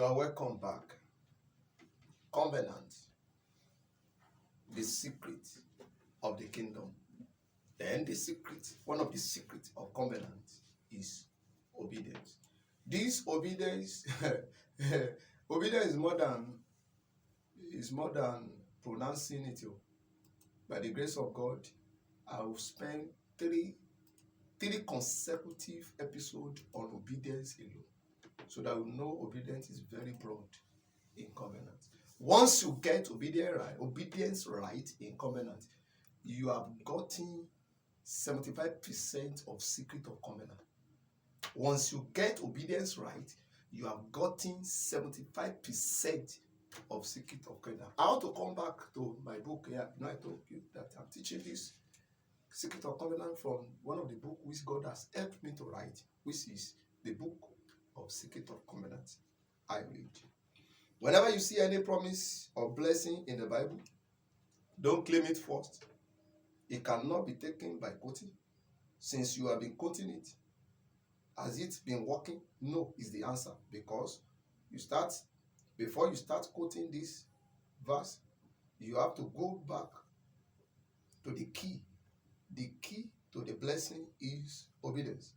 You are welcome back. Covenant, the secret of the kingdom. Then the secret, one of the secrets of covenant is obedience. This obedience, obedience is more than pronouncing it. By the grace of God, I will spend three consecutive episodes on obedience alone, so that we know obedience is very broad in covenant. Once you get obedience right in covenant, you have gotten 75% of secret of covenant. Once you get obedience right, you have gotten 75% of secret of covenant. I want to come back to my book here. I told you that I'm teaching this secret of covenant from one of the books which God has helped me to write, which is the book of secret of covenant. I read. Whenever you see any promise of blessing in the Bible, don't claim it first. It cannot be taken by quoting. Since you have been quoting it, has it been working? No is the answer, because before you start quoting this verse, you have to go back to the key. The key to the blessing is obedience.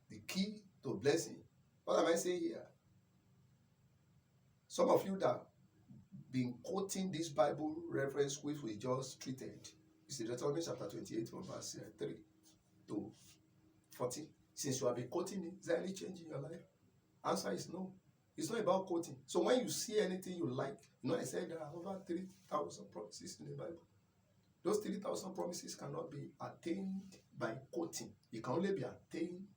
The key to blessing. What am I saying here? Some of you that been quoting this Bible reference which we just treated, it's in Deuteronomy chapter 28 from verse 3 to 14. Since you have been quoting it, is there any change in your life? Answer is no. It's not about quoting. So when you see anything you like, I said there are over 3,000 promises in the Bible. Those 3,000 promises cannot be attained by quoting. It can only be attained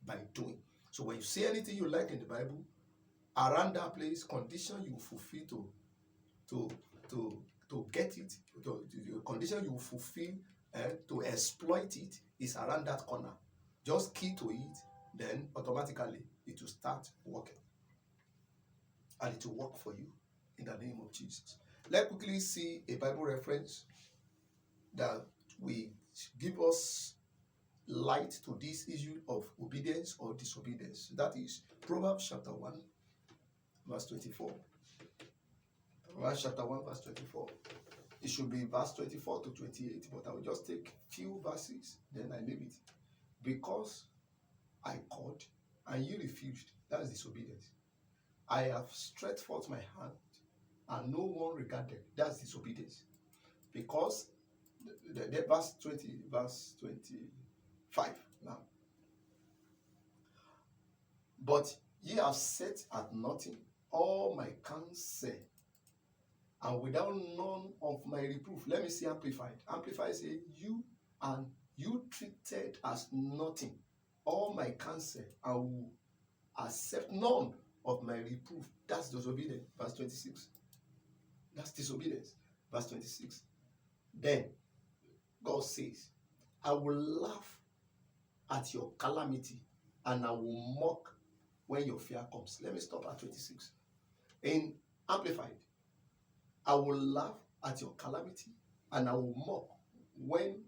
by doing. So when you see anything you like in the Bible, around that place, condition you fulfill to get it, the condition you fulfill to exploit it is around that corner. Just key to it, then automatically it will start working. And it will work for you in the name of Jesus. Let's quickly see a Bible reference that will give us light to this issue of obedience or disobedience. That is Proverbs chapter 1, verse 24. Proverbs chapter 1, verse 24. It should be verse 24 to 28, but I will just take few verses, then I leave it. Because I called and you refused, that is disobedience. I have stretched forth my hand and no one regarded, that's disobedience. Because the verse 25 now. But ye have set at nothing all my counsel, and without none of my reproof. Let me see Amplified. Amplified say, you treated as nothing all my counsel, and will accept none of my reproof. That's disobedience. Verse 26. That's disobedience. Verse 26. Then God says, I will laugh at your calamity, and I will mock when your fear comes. Let me stop at 26. In Amplified, I will laugh at your calamity, and I will mock when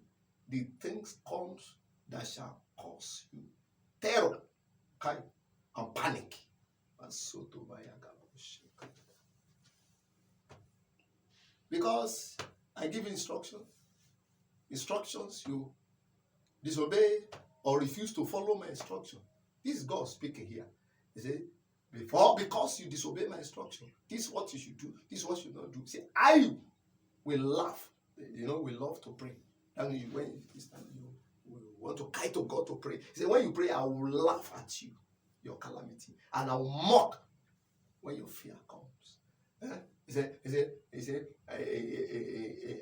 the things comes that shall cause you terror, and panic. Because I give instructions, you disobey or refuse to follow my instruction. This is God speaking here. He said, because you disobey my instruction, this is what you should do, this is what you should not do. Say, I will laugh. We love to pray. And when it's time you want to cry to God to pray, he said, when you pray, I will laugh at you, your calamity, and I will mock when your fear comes. He said,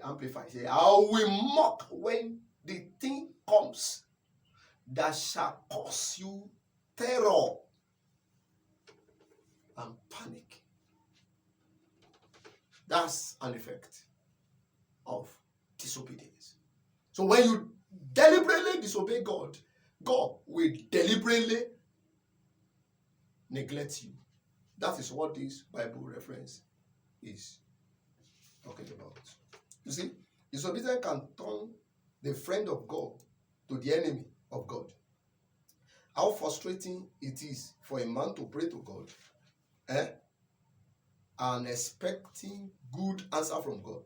Amplify. He said, I will mock when the thing comes that shall cause you terror and panic. That's an effect of disobedience. So when you deliberately disobey God, God will deliberately neglect you. That is what this Bible reference is talking about. You see, disobedience can turn the friend of God to the enemy of God. How frustrating it is for a man to pray to God and expecting good answer from God.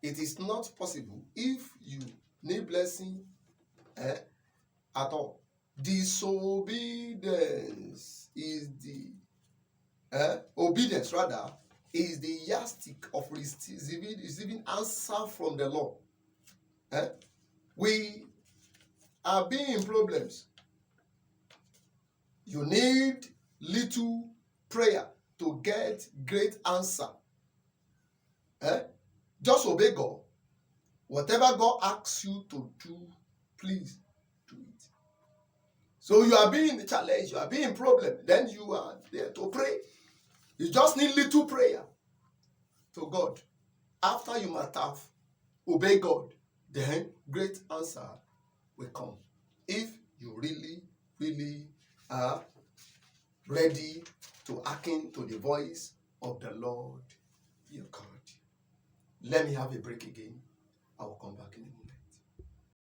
It is not possible if you need blessing at all. Disobedience is obedience rather is the yardstick of receiving answer from the Lord. We are being in problems. You need little prayer to get great answer. Just obey God. Whatever God asks you to do, please do it. So you are being in the challenge, you are being in problem, then you are there to pray. You just need little prayer to God. After you must have obey God, then great answer will come. If you really, really are ready to hearken to the voice of the Lord your God. Let me have a break again. I will come back in a moment.